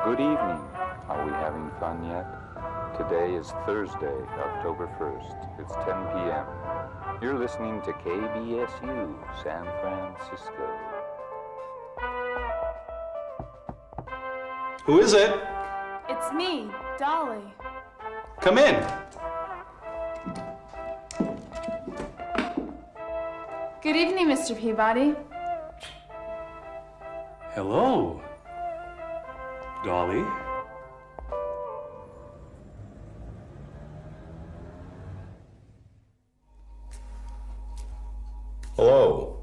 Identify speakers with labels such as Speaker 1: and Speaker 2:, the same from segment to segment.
Speaker 1: Good evening. Are we having fun yet? Today is Thursday, October 1st. It's 10 p.m. You're listening to KBSU, San Francisco.
Speaker 2: Who is it?
Speaker 3: It's me, Dolly.
Speaker 2: Come in.
Speaker 3: Good evening, Mr. Peabody.
Speaker 2: Hello, Dolly.
Speaker 4: Hello,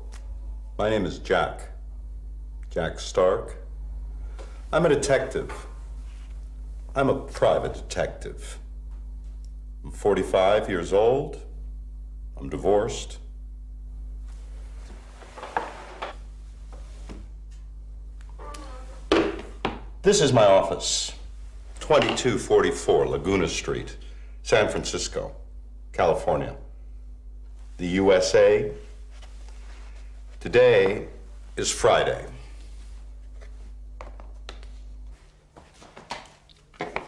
Speaker 4: my name is Jack Stark. I'm a detective. I'm a private detective. I'm 45 years old. I'm divorced. This is my office, 2244 Laguna Street, San Francisco, California. The USA. Today is Friday.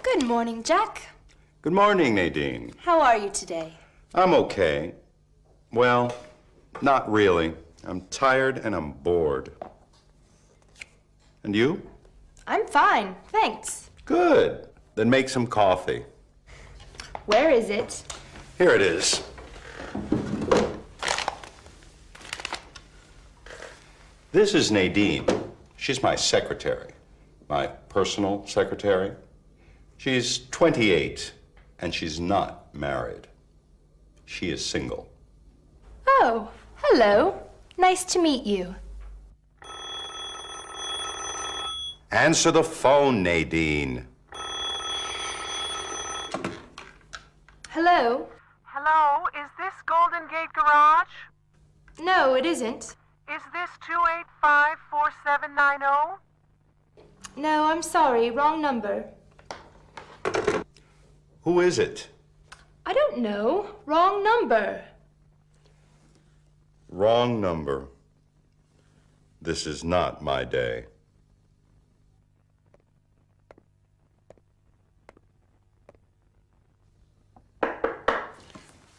Speaker 5: Good morning, Jack.
Speaker 4: Good morning, Nadine.
Speaker 5: How are you today?
Speaker 4: I'm okay. Well, not really. I'm tired and I'm bored. And you?
Speaker 5: I'm fine, thanks.
Speaker 4: Good. Then make some coffee.
Speaker 5: Where is it?
Speaker 4: Here it is. This is Nadine. She's my secretary, my personal secretary. She's 28, and she's not married. She is single.
Speaker 5: Oh, hello. Nice to meet you.
Speaker 4: Answer the phone, Nadine.
Speaker 5: Hello?
Speaker 6: Hello, is this Golden Gate Garage?
Speaker 5: No, it isn't.
Speaker 6: Is this 285-4790?
Speaker 5: No, I'm sorry, wrong number.
Speaker 4: Who is it?
Speaker 5: I don't know. Wrong number.
Speaker 4: Wrong number. This is not my day.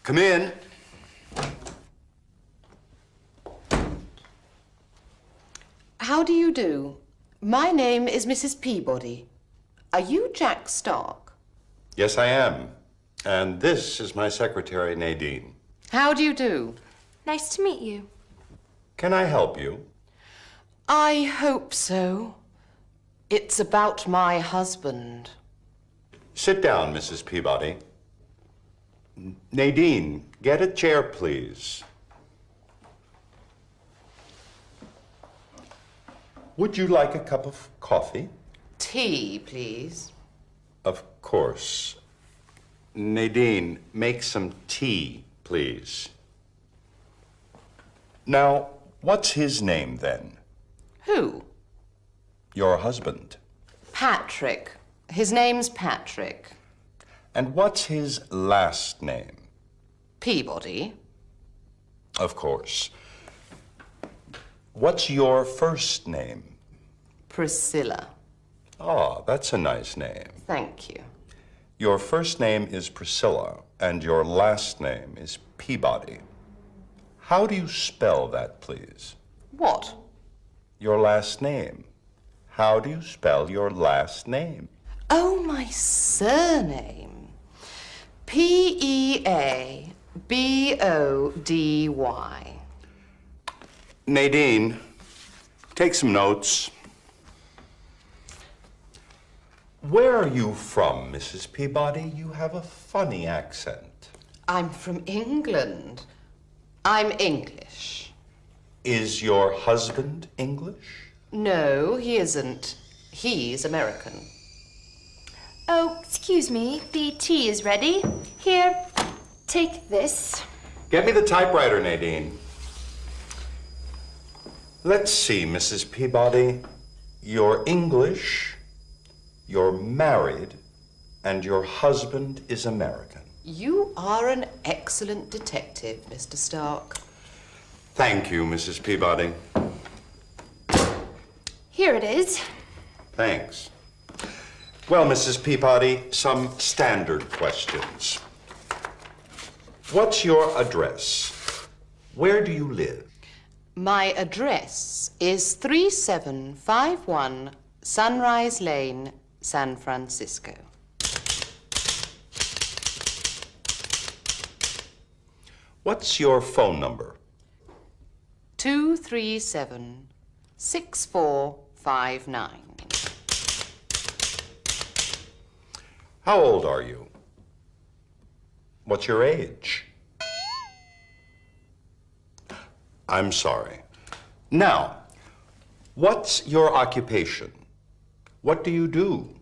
Speaker 4: Come in.
Speaker 7: How do you do? My name is Mrs. Peabody. Are you Jack Stark?
Speaker 4: Yes, I am. And this is my secretary, Nadine.
Speaker 7: How do you do?
Speaker 5: Nice to meet you.
Speaker 4: Can I help you?
Speaker 7: I hope so. It's about my husband.
Speaker 4: Sit down, Mrs. Peabody. Nadine, get a chair, please. Would you like a cup of coffee?
Speaker 7: Tea, please.
Speaker 4: Of course. Nadine, make some tea, please. Now, what's his name, then?
Speaker 7: Who?
Speaker 4: Your husband.
Speaker 7: Patrick. His name's Patrick.
Speaker 4: And what's his last name?
Speaker 7: Peabody.
Speaker 4: Of course. What's your first name?
Speaker 7: Priscilla.
Speaker 4: Ah, that's a nice name.
Speaker 7: Thank you.
Speaker 4: Your first name is Priscilla, and your last name is Peabody. How do you spell that, please?
Speaker 7: What?
Speaker 4: Your last name. How do you spell your last name?
Speaker 7: Oh, my surname. Peabody.
Speaker 4: Nadine, take some notes. Where are you from, Mrs. Peabody? You have a funny accent.
Speaker 7: I'm from England. I'm English.
Speaker 4: Is your husband English?
Speaker 7: No, he isn't. He's American.
Speaker 5: Oh, excuse me. The tea is ready. Here, take this.
Speaker 4: Get me the typewriter, Nadine. Let's see, Mrs. Peabody. You're English, you're married, and your husband is American.
Speaker 7: You are an excellent detective, Mr. Stark.
Speaker 4: Thank you, Mrs. Peabody.
Speaker 5: Here it is.
Speaker 4: Thanks. Well, Mrs. Peabody, some standard questions. What's your address? Where do you live?
Speaker 7: My address is 3751 Sunrise Lane, San Francisco.
Speaker 4: What's your phone number?
Speaker 7: 237-6459.
Speaker 4: How old are you? What's your age? I'm sorry. Now, what's your occupation? What do you do?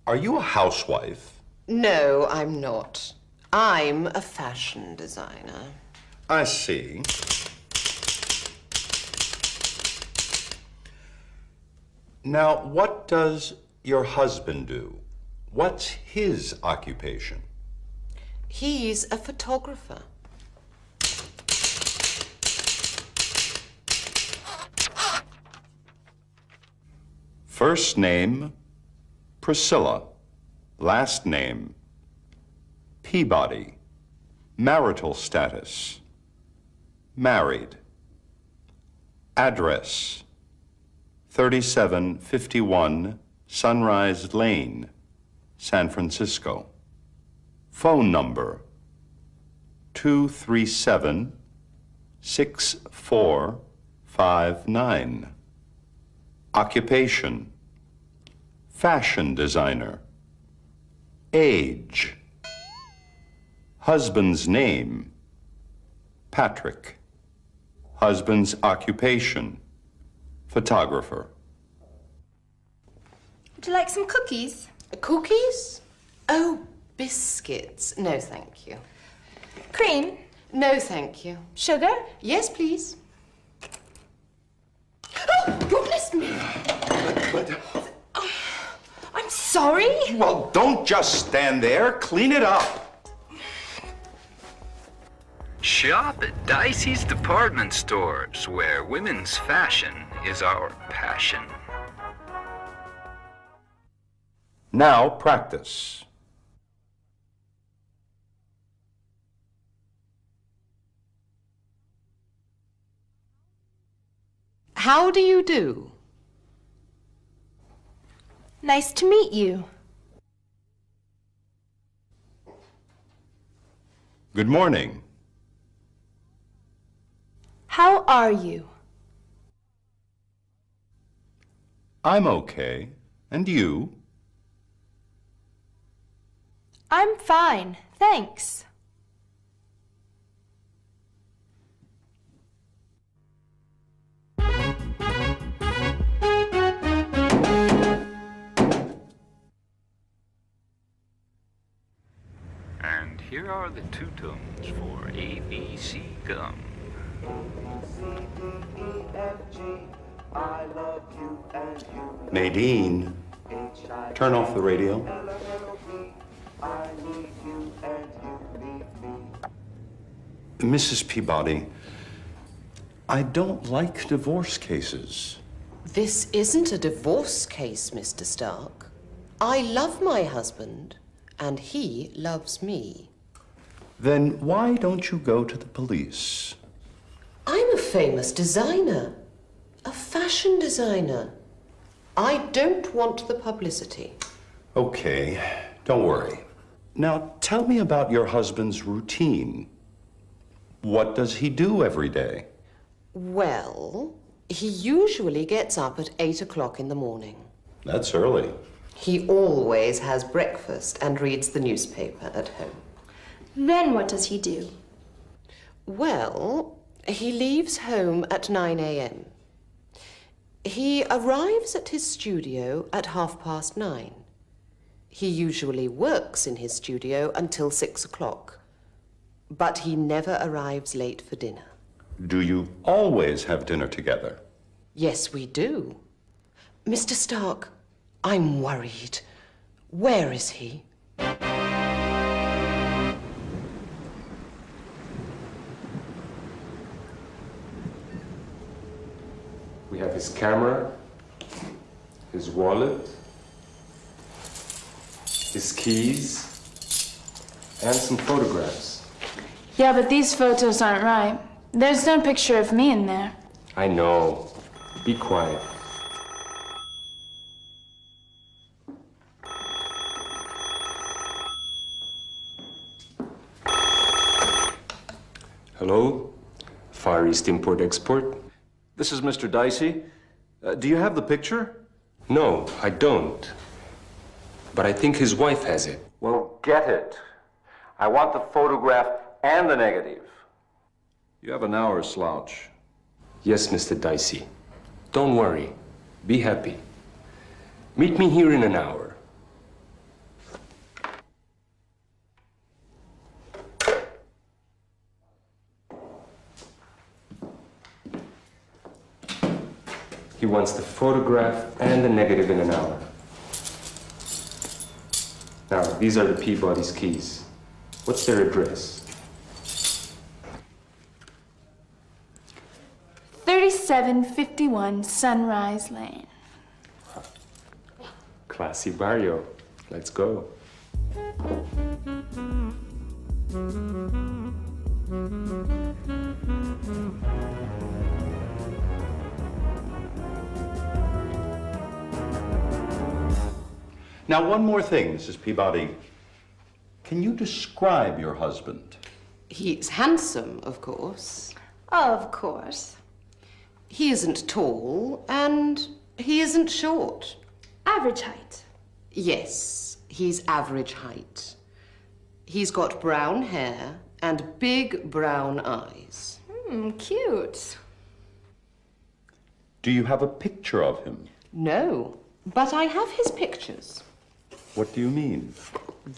Speaker 4: Are you a housewife?
Speaker 7: No, I'm not. I'm a fashion designer.
Speaker 4: I see. Now, what does your husband do? What's his occupation?
Speaker 7: He's a photographer.
Speaker 4: First name, Priscilla. Last name, Peabody. Marital status, married. Address, 3751 Sunrise Lane, San Francisco. Phone number, 237-6459. Occupation, fashion designer. Age, husband's name, Patrick. Husband's occupation, photographer.
Speaker 5: Would you like some cookies?
Speaker 7: Cookies? Oh, biscuits. No, thank you.
Speaker 5: Cream?
Speaker 7: No, thank you.
Speaker 5: Sugar?
Speaker 7: Yes, please. Oh, goodness me!
Speaker 5: I'm sorry.
Speaker 4: Well, don't just stand there. Clean it up.
Speaker 1: Shop at Dicey's department stores, where women's fashion is our passion.
Speaker 4: Now practice.
Speaker 7: How do you do?
Speaker 5: Nice to meet you.
Speaker 4: Good morning.
Speaker 5: How are you?
Speaker 4: I'm okay. And you?
Speaker 5: I'm fine, thanks.
Speaker 1: And here are the two tones for ABC gum.
Speaker 4: Nadine, turn off the radio. Mrs. Peabody, I don't like divorce cases.
Speaker 7: This isn't a divorce case, Mr. Stark. I love my husband, and he loves me.
Speaker 4: Then why don't you go to the police?
Speaker 7: I'm a famous designer, a fashion designer. I don't want the publicity.
Speaker 4: Okay, don't worry. Now tell me about your husband's routine. What does he do every day?
Speaker 7: Well, he usually gets up at 8 o'clock in the morning.
Speaker 4: That's early.
Speaker 7: He always has breakfast and reads the newspaper at home.
Speaker 5: Then what does he do?
Speaker 7: Well, he leaves home at 9 a.m. He arrives at his studio at 9:30. He usually works in his studio until 6 o'clock, but he never arrives late for dinner.
Speaker 4: Do you always have dinner together?
Speaker 7: Yes, we do. Mr. Stark, I'm worried. Where is he?
Speaker 8: We have his camera, his wallet, his keys, and some photographs.
Speaker 3: Yeah, but these photos aren't right. There's no picture of me in there.
Speaker 8: I know. Be quiet. Hello? Far East Import-Export?
Speaker 9: This is Mr. Dicey. Do you have the picture?
Speaker 8: No, I don't. But I think his wife has it.
Speaker 9: Well, get it. I want the photograph and the negative. You have an hour, slouch.
Speaker 8: Yes, Mr. Dicey. Don't worry. Be happy. Meet me here in an hour. He wants the photograph and the negative in an hour. Now, these are the Peabody's keys. What's their address?
Speaker 3: 3751 Sunrise Lane.
Speaker 8: Classy barrio. Let's go.
Speaker 4: Now, one more thing, Mrs. Peabody. Can you describe your husband?
Speaker 7: He's handsome, of course.
Speaker 5: Of course.
Speaker 7: He isn't tall, and he isn't short.
Speaker 5: Average height.
Speaker 7: Yes, he's average height. He's got brown hair and big brown eyes.
Speaker 5: Cute.
Speaker 4: Do you have a picture of him?
Speaker 7: No, but I have his pictures.
Speaker 4: What do you mean?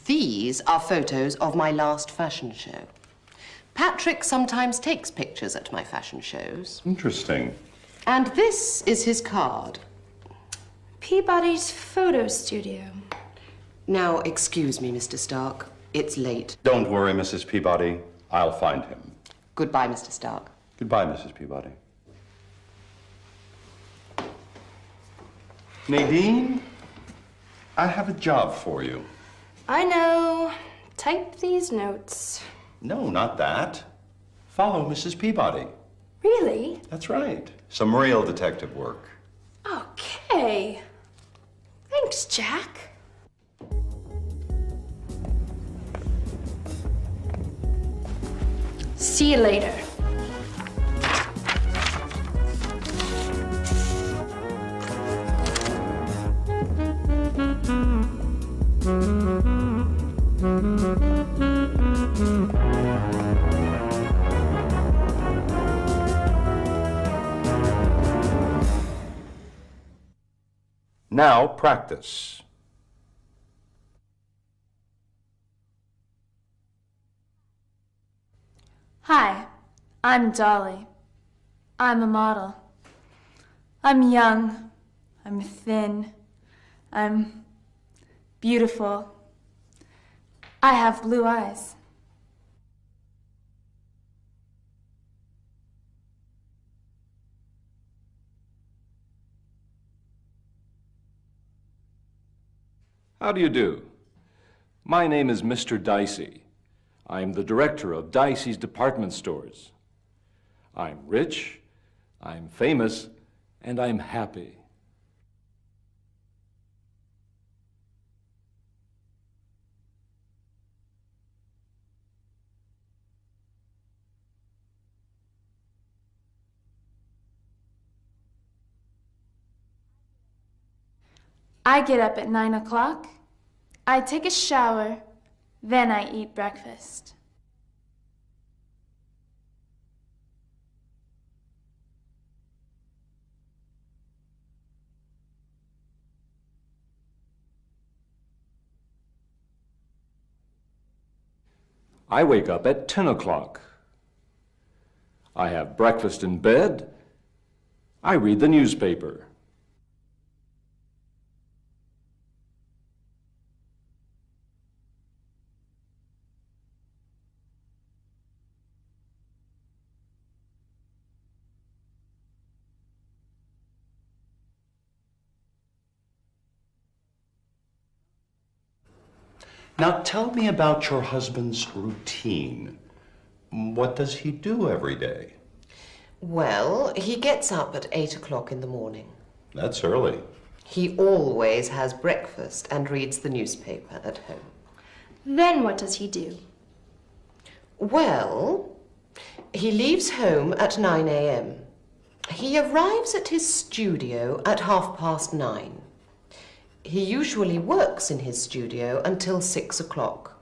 Speaker 7: These are photos of my last fashion show. Patrick sometimes takes pictures at my fashion shows.
Speaker 4: Interesting.
Speaker 7: And this is his card.
Speaker 5: Peabody's photo studio.
Speaker 7: Now, excuse me, Mr. Stark. It's late.
Speaker 4: Don't worry, Mrs. Peabody. I'll find him.
Speaker 7: Goodbye, Mr. Stark.
Speaker 4: Goodbye, Mrs. Peabody. Nadine, I have a job for you.
Speaker 5: I know. Type these notes.
Speaker 4: No, not that. Follow Mrs. Peabody.
Speaker 5: Really?
Speaker 4: That's right. Some real detective work.
Speaker 5: Okay. Thanks, Jack. See you later.
Speaker 9: Now practice.
Speaker 3: Hi, I'm Dolly. I'm a model. I'm young. I'm thin. I'm beautiful. I have blue eyes.
Speaker 9: How do you do? My name is Mr. Dicey. I'm the director of Dicey's Department Stores. I'm rich, I'm famous, and I'm happy.
Speaker 3: I get up at 9 o'clock. I take a shower. Then I eat breakfast.
Speaker 9: I wake up at 10 o'clock. I have breakfast in bed. I read the newspaper.
Speaker 4: Now tell me about your husband's routine. What does he do every day?
Speaker 7: Well, he gets up at 8 o'clock in the morning.
Speaker 4: That's early.
Speaker 7: He always has breakfast and reads the newspaper at home.
Speaker 5: Then what does he do?
Speaker 7: Well, he leaves home at 9 a.m. He arrives at his studio at 9:30. He usually works in his studio until 6 o'clock.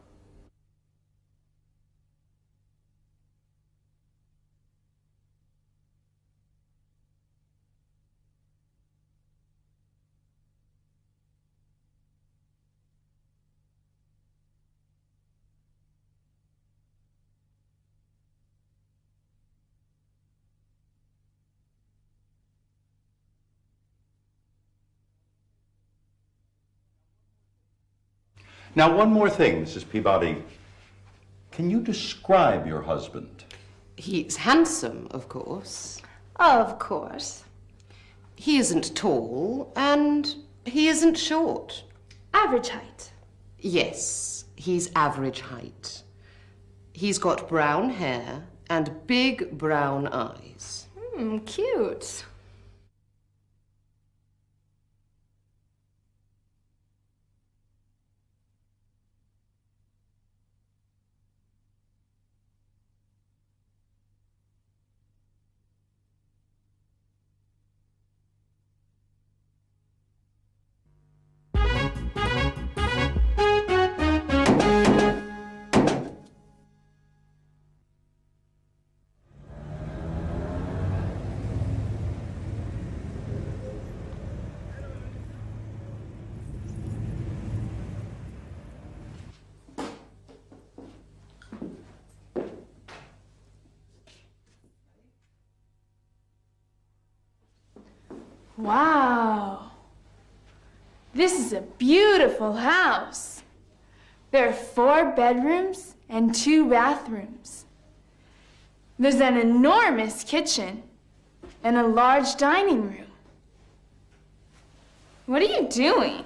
Speaker 4: Now, one more thing, Mrs. Peabody. Can you describe your husband?
Speaker 7: He's handsome, of course.
Speaker 5: Of course.
Speaker 7: He isn't tall, and he isn't short.
Speaker 5: Average height.
Speaker 7: Yes, he's average height. He's got brown hair and big brown eyes.
Speaker 5: Cute.
Speaker 3: Wow. This is a beautiful house. There are 4 bedrooms and 2 bathrooms. There's an enormous kitchen and a large dining room. What are you doing?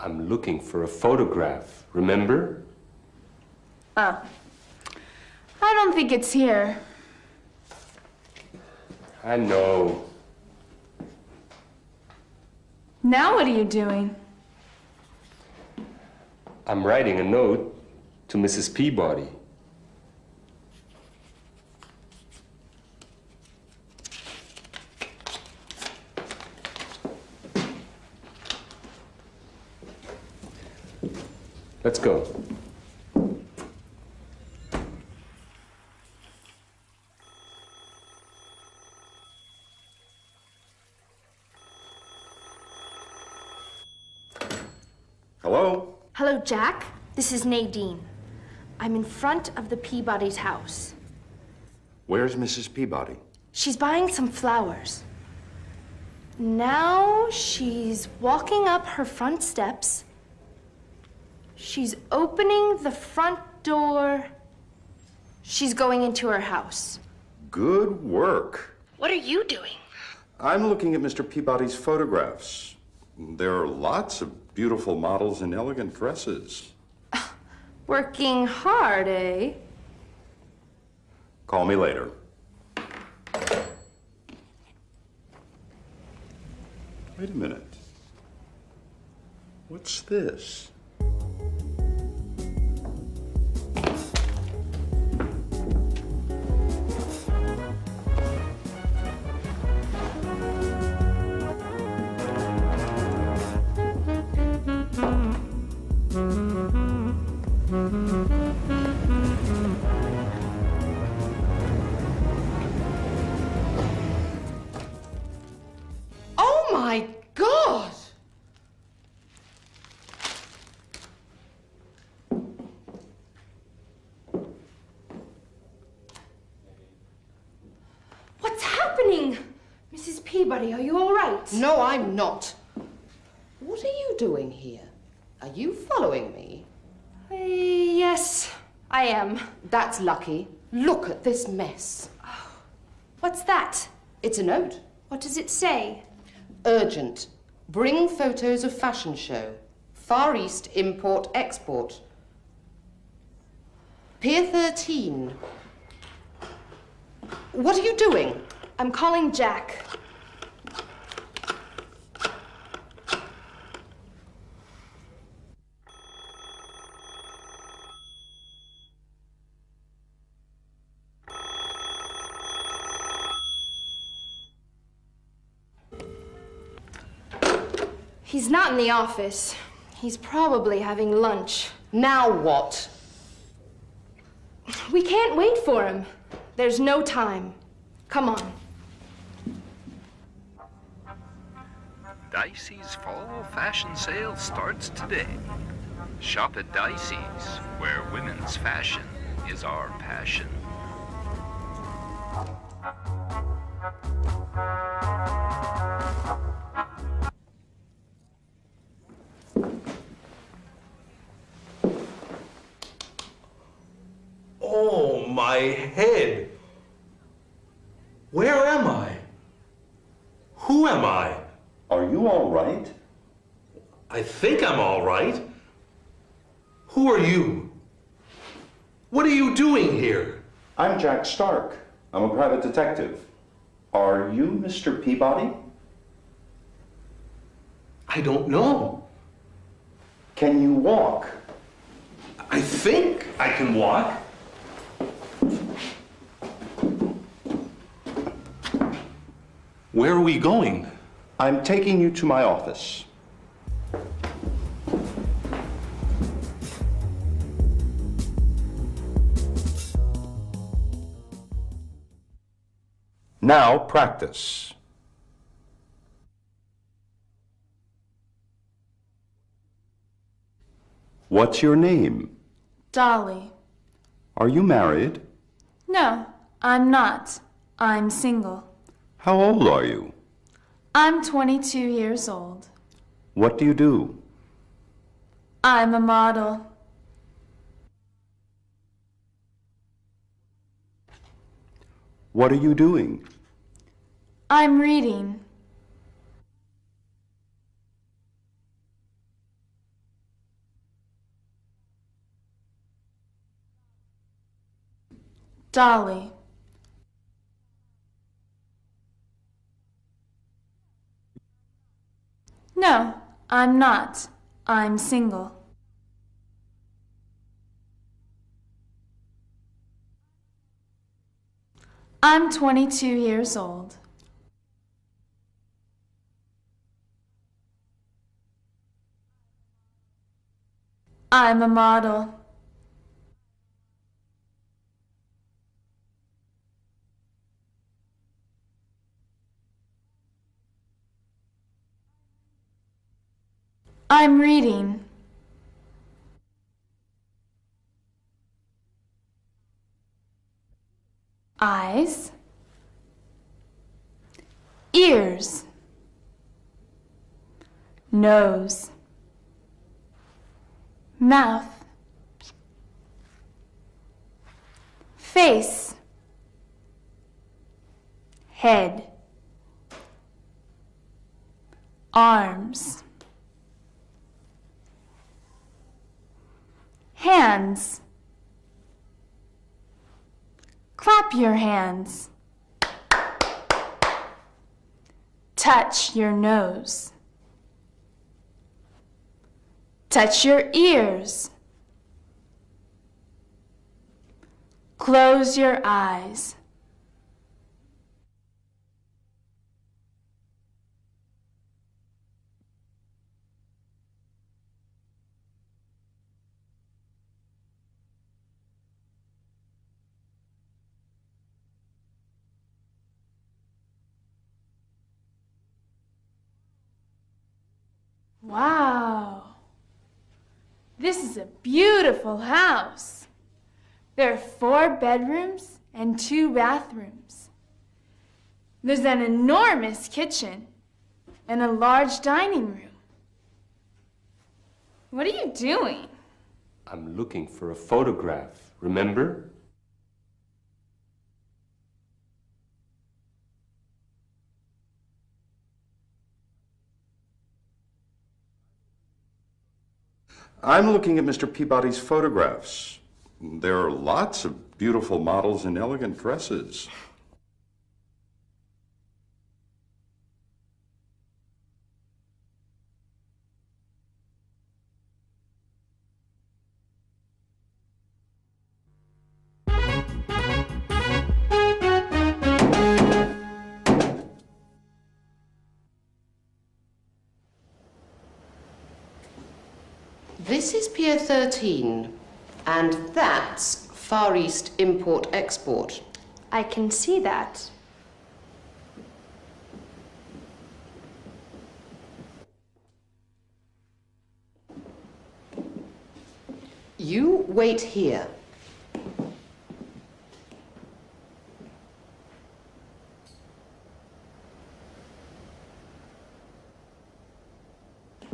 Speaker 8: I'm looking for a photograph, remember?
Speaker 3: Oh. I don't think it's here.
Speaker 8: I know.
Speaker 3: Now what are you doing?
Speaker 8: I'm writing a note to Mrs. Peabody. Let's go.
Speaker 4: Hello?
Speaker 5: Hello, Jack. This is Nadine. I'm in front of the Peabody's house.
Speaker 4: Where's Mrs. Peabody?
Speaker 5: She's buying some flowers. Now she's walking up her front steps. She's opening the front door. She's going into her house.
Speaker 4: Good work.
Speaker 5: What are you doing?
Speaker 4: I'm looking at Mr. Peabody's photographs. There are lots of beautiful models in elegant dresses.
Speaker 5: Working hard, eh?
Speaker 4: Call me later. Wait a minute. What's this?
Speaker 7: Oh my God!
Speaker 5: What's happening? Mrs. Peabody, are you all right?
Speaker 7: No, I'm not. What are you doing here? Are you following me?
Speaker 5: Yes, I am.
Speaker 7: That's lucky. Look at this mess.
Speaker 5: What's that?
Speaker 7: It's a note.
Speaker 5: What does it say?
Speaker 7: Urgent. Bring photos of fashion show. Far East import-export. Pier 13. What are you doing?
Speaker 5: I'm calling Jack. He's not in the office. He's probably having lunch.
Speaker 7: Now what?
Speaker 5: We can't wait for him. There's no time. Come on.
Speaker 1: Dicey's fall fashion sale starts today. Shop at Dicey's, where women's fashion is our passion.
Speaker 2: Oh, my head. Where am I? Who am I?
Speaker 4: Are you all right?
Speaker 2: I think I'm all right. Who are you? What are you doing here?
Speaker 4: I'm Jack Stark. I'm a private detective. Are you Mr. Peabody?
Speaker 2: I don't know.
Speaker 4: Can you walk?
Speaker 2: I think I can walk. Where are we going?
Speaker 4: I'm taking you to my office. Now practice. What's your name?
Speaker 3: Dolly.
Speaker 4: Are you married?
Speaker 3: No, I'm not. I'm single.
Speaker 4: How old are you?
Speaker 3: I'm 22 years old.
Speaker 4: What do you do?
Speaker 3: I'm a model.
Speaker 4: What are you doing?
Speaker 3: I'm reading. Dolly. No, I'm not. I'm single. I'm 22 years old. I'm a model. I'm reading. Eyes. Ears. Nose. Mouth. Face. Head. Arms. Hands. Clap your hands. Touch your nose. Touch your ears. Close your eyes. Wow. This is a beautiful house. There are 4 bedrooms and 2 bathrooms. There's an enormous kitchen and a large dining room. What are you doing?
Speaker 8: I'm looking for a photograph, remember?
Speaker 4: I'm looking at Mr. Peabody's photographs. There are lots of beautiful models in elegant dresses.
Speaker 7: This is Pier 13, and that's Far East Import-Export.
Speaker 5: I can see that.
Speaker 7: You wait here.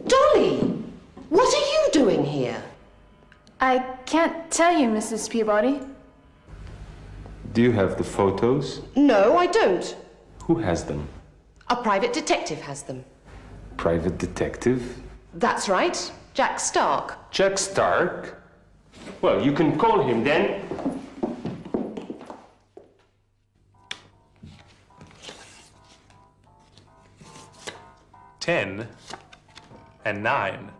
Speaker 7: Dolly! What are you doing here?
Speaker 3: I can't tell you, Mrs. Peabody.
Speaker 8: Do you have the photos?
Speaker 7: No, I don't.
Speaker 8: Who has them?
Speaker 7: A private detective has them.
Speaker 8: Private detective?
Speaker 7: That's right, Jack Stark.
Speaker 8: Jack Stark? Well, you can call him then.
Speaker 2: Ten and 9.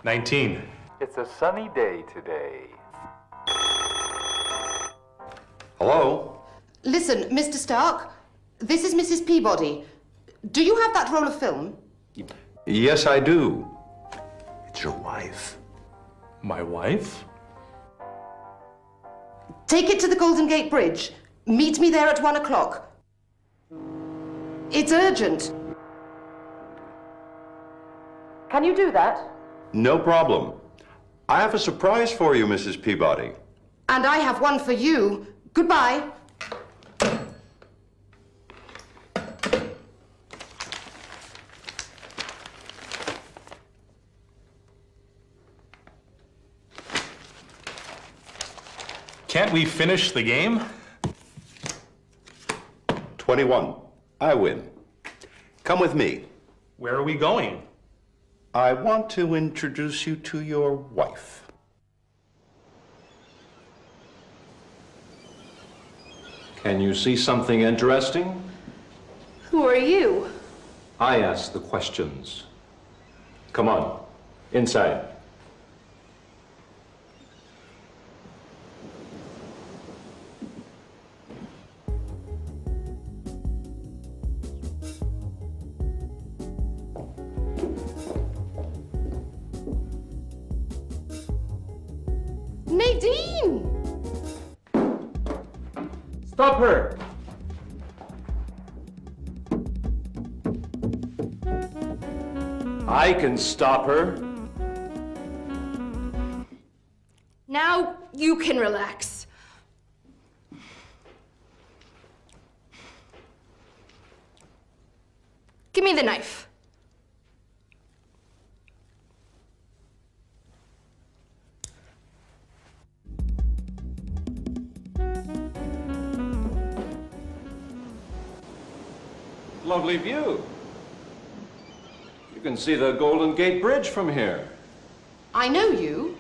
Speaker 2: 19.
Speaker 1: It's a sunny day today.
Speaker 4: Hello?
Speaker 7: Listen, Mr. Stark, this is Mrs. Peabody. Do you have that roll of film?
Speaker 4: Yes, I do. It's your wife.
Speaker 2: My wife?
Speaker 7: Take it to the Golden Gate Bridge. Meet me there at 1 o'clock. It's urgent. Can you do that?
Speaker 4: No problem. I have a surprise for you, Mrs. Peabody.
Speaker 7: And I have one for you. Goodbye.
Speaker 2: Can't we finish the game?
Speaker 4: 21. I win. Come with me.
Speaker 2: Where are we going?
Speaker 4: I want to introduce you to your wife.
Speaker 9: Can you see something interesting?
Speaker 5: Who are you?
Speaker 9: I ask the questions. Come on, inside.
Speaker 7: Nadine!
Speaker 8: Stop her! I can stop her.
Speaker 5: Now you can relax. Give me the knife.
Speaker 9: Lovely view. You can see the Golden Gate Bridge from here.
Speaker 7: I know you.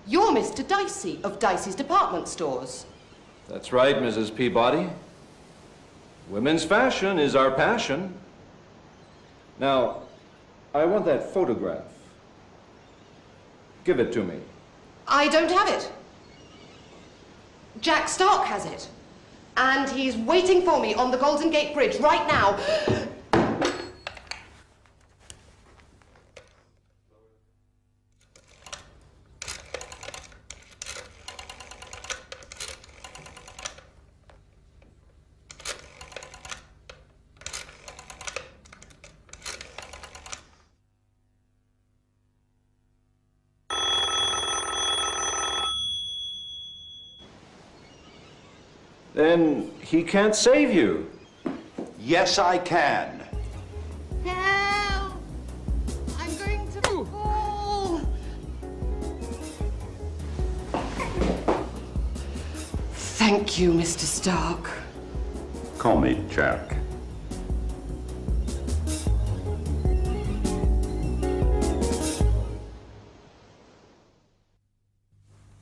Speaker 7: You're Mr. Dicey of Dicey's Department Stores.
Speaker 9: That's right, Mrs. Peabody. Women's fashion is our passion. Now, I want that photograph. Give it to me.
Speaker 7: I don't have it. Jack Stark has it. And he's waiting for me on the Golden Gate Bridge right now.
Speaker 9: Then he can't save you.
Speaker 4: Yes, I can.
Speaker 7: Help! I'm going to fall. Thank you, Mr. Stark.
Speaker 4: Call me Jack.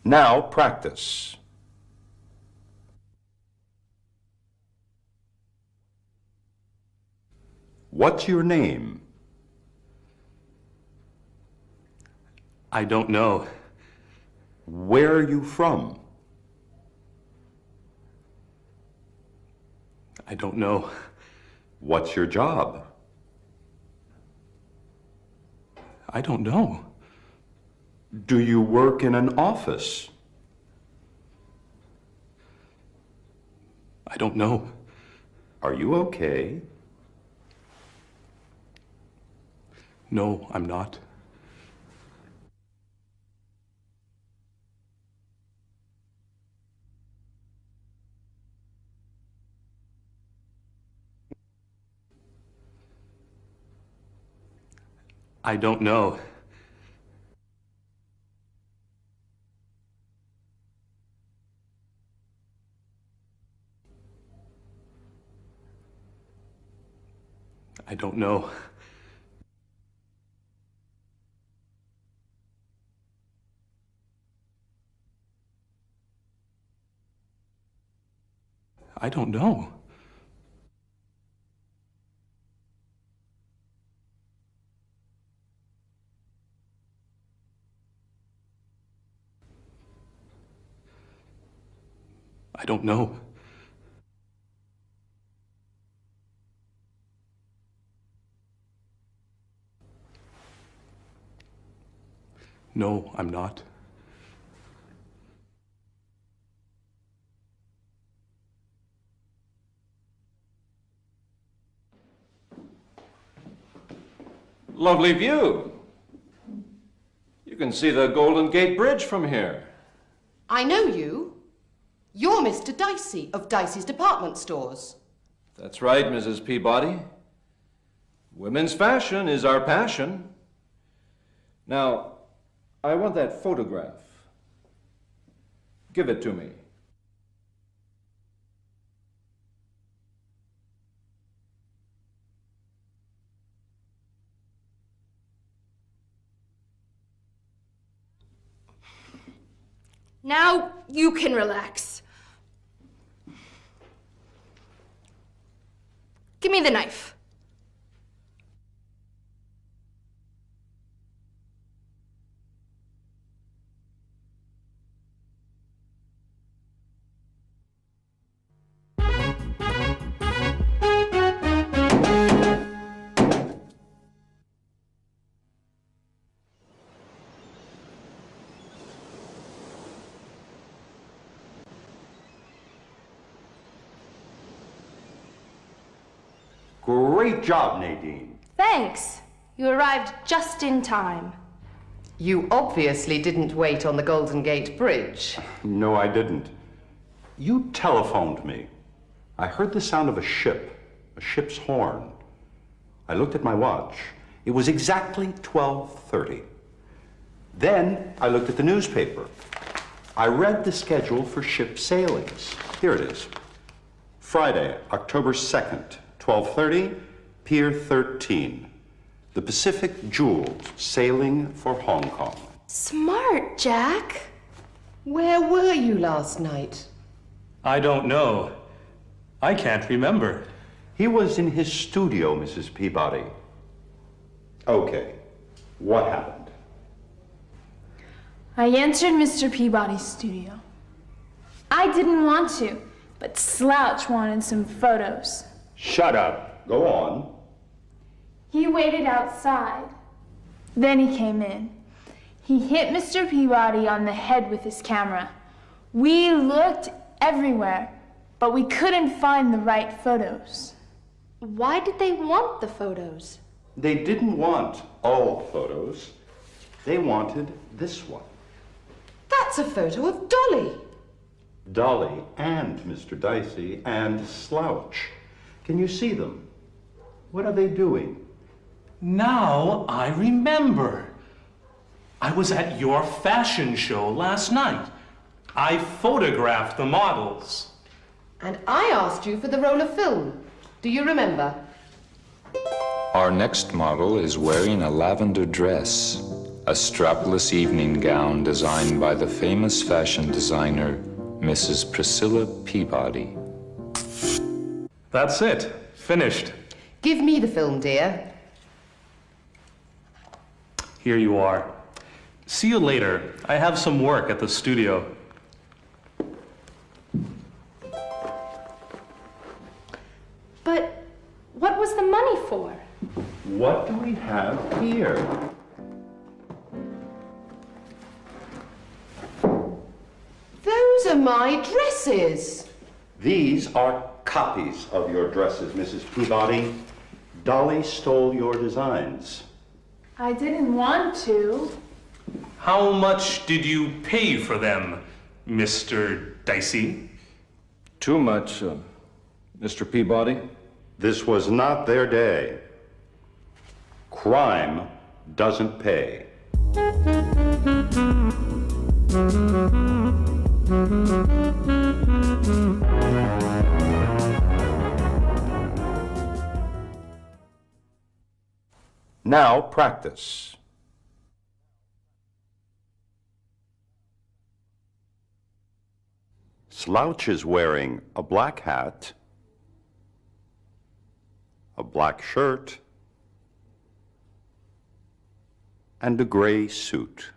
Speaker 4: Now practice. What's your name?
Speaker 2: I don't know.
Speaker 4: Where are you from?
Speaker 2: I don't know.
Speaker 4: What's your job?
Speaker 2: I don't know.
Speaker 4: Do you work in an office?
Speaker 2: I don't know.
Speaker 4: Are you okay?
Speaker 2: No, I'm not. I don't know. I don't know. I don't know. I don't know. No, I'm not.
Speaker 9: Lovely view. You can see the Golden Gate Bridge from here.
Speaker 7: I know you. You're Mr. Dicey of Dicey's Department Stores.
Speaker 9: That's right, Mrs. Peabody. Women's fashion is our passion. Now, I want that photograph. Give it to me.
Speaker 5: Now you can relax. Give me the knife.
Speaker 4: Great job, Nadine.
Speaker 5: Thanks. You arrived just in time.
Speaker 7: You obviously didn't wait on the Golden Gate Bridge.
Speaker 4: No, I didn't. You telephoned me. I heard the sound of a ship's horn. I looked at my watch. It was exactly 12:30. Then I looked at the newspaper. I read the schedule for ship sailings. Here it is. Friday, October 2nd, 12:30, Pier 13. The Pacific Jewels sailing for Hong Kong.
Speaker 5: Smart, Jack.
Speaker 7: Where were you last night?
Speaker 2: I don't know. I can't remember.
Speaker 4: He was in his studio, Mrs. Peabody. Okay, what happened?
Speaker 3: I entered Mr. Peabody's studio. I didn't want to, but Slouch wanted some photos.
Speaker 4: Shut up. Go on.
Speaker 3: He waited outside. Then he came in. He hit Mr. Peabody on the head with his camera. We looked everywhere, but we couldn't find the right photos.
Speaker 5: Why did they want the photos?
Speaker 4: They didn't want all photos. They wanted this one.
Speaker 7: That's a photo of Dolly.
Speaker 4: Dolly and Mr. Dicey and Slouch. Can you see them? What are they doing?
Speaker 2: Now I remember. I was at your fashion show last night. I photographed the models.
Speaker 7: And I asked you for the roll of film. Do you remember?
Speaker 1: Our next model is wearing a lavender dress, a strapless evening gown designed by the famous fashion designer, Mrs. Priscilla Peabody.
Speaker 2: That's it. Finished.
Speaker 7: Give me the film, dear.
Speaker 2: Here you are. See you later. I have some work at the studio.
Speaker 5: But what was the money for?
Speaker 4: What do we have here?
Speaker 7: Those are my dresses.
Speaker 4: These are copies of your dresses, Mrs. Peabody. Dolly stole your designs.
Speaker 3: I didn't want to.
Speaker 2: How much did you pay for them, Mr. Dicey?
Speaker 9: Too much, Mr. Peabody.
Speaker 4: This was not their day. Crime doesn't pay. Now practice. Slouch is wearing a black hat, a black shirt, and a gray suit.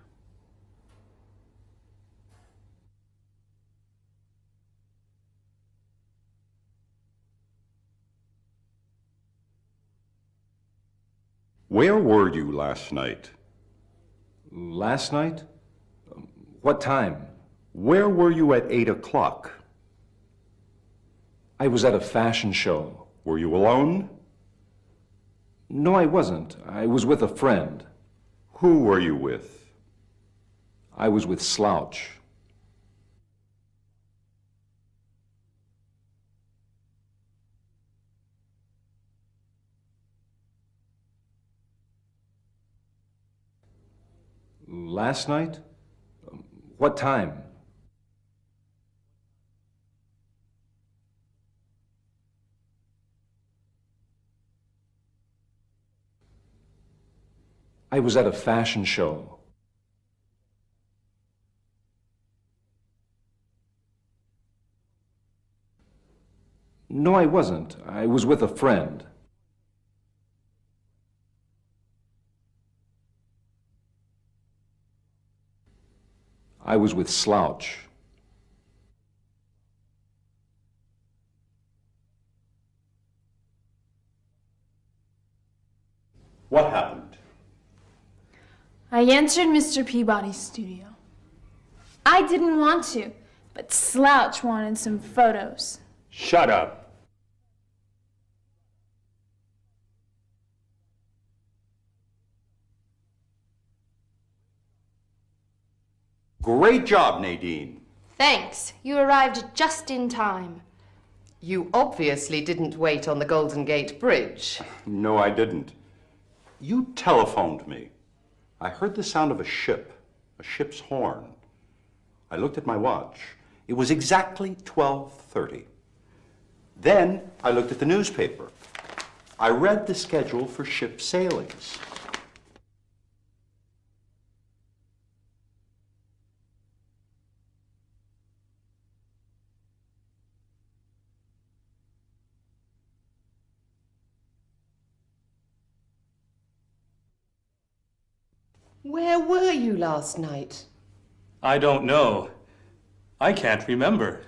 Speaker 4: Where were you last night?
Speaker 9: Last night? What time?
Speaker 4: Where were you at 8 o'clock?
Speaker 9: I was at a fashion show.
Speaker 4: Were you alone?
Speaker 9: No, I wasn't. I was with a friend.
Speaker 4: Who were you with?
Speaker 9: I was with Slouch. Last night? What time? I was at a fashion show. No, I wasn't. I was with a friend. I was with Slouch.
Speaker 4: What happened?
Speaker 3: I entered Mr. Peabody's studio. I didn't want to, but Slouch wanted some photos.
Speaker 4: Shut up. Great job, Nadine.
Speaker 5: Thanks. You arrived just in time.
Speaker 7: You obviously didn't wait on the Golden Gate Bridge.
Speaker 4: No, I didn't. You telephoned me. I heard the sound of a ship's horn. I looked at my watch. It was exactly 12:30. Then I looked at the newspaper. I read the schedule for ship sailings.
Speaker 7: Where were you last night?
Speaker 2: I don't know. I can't remember.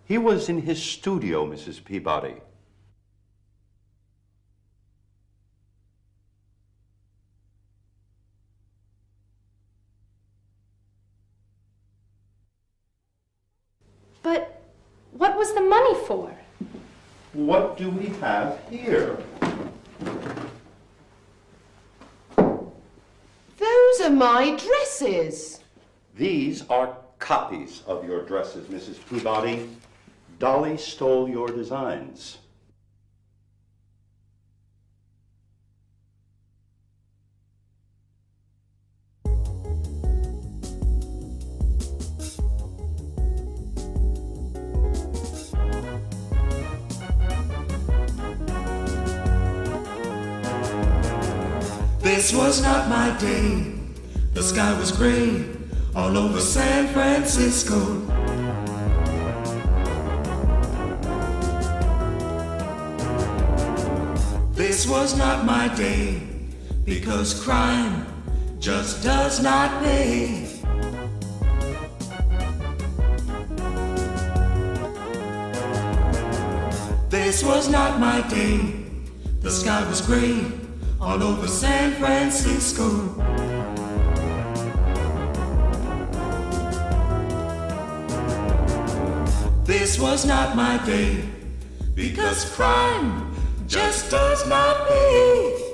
Speaker 4: He was in his studio, Mrs. Peabody.
Speaker 5: But what was the money for?
Speaker 4: What do we have here?
Speaker 7: Those are my dresses.
Speaker 4: These are copies of your dresses, Mrs. Peabody. Dolly stole your designs.
Speaker 10: This was not my day, The sky was gray all over San Francisco. This was not my day, because crime just does not pay. This was not my day. The sky was gray all over San Francisco. This was not my day, because crime just does not pay.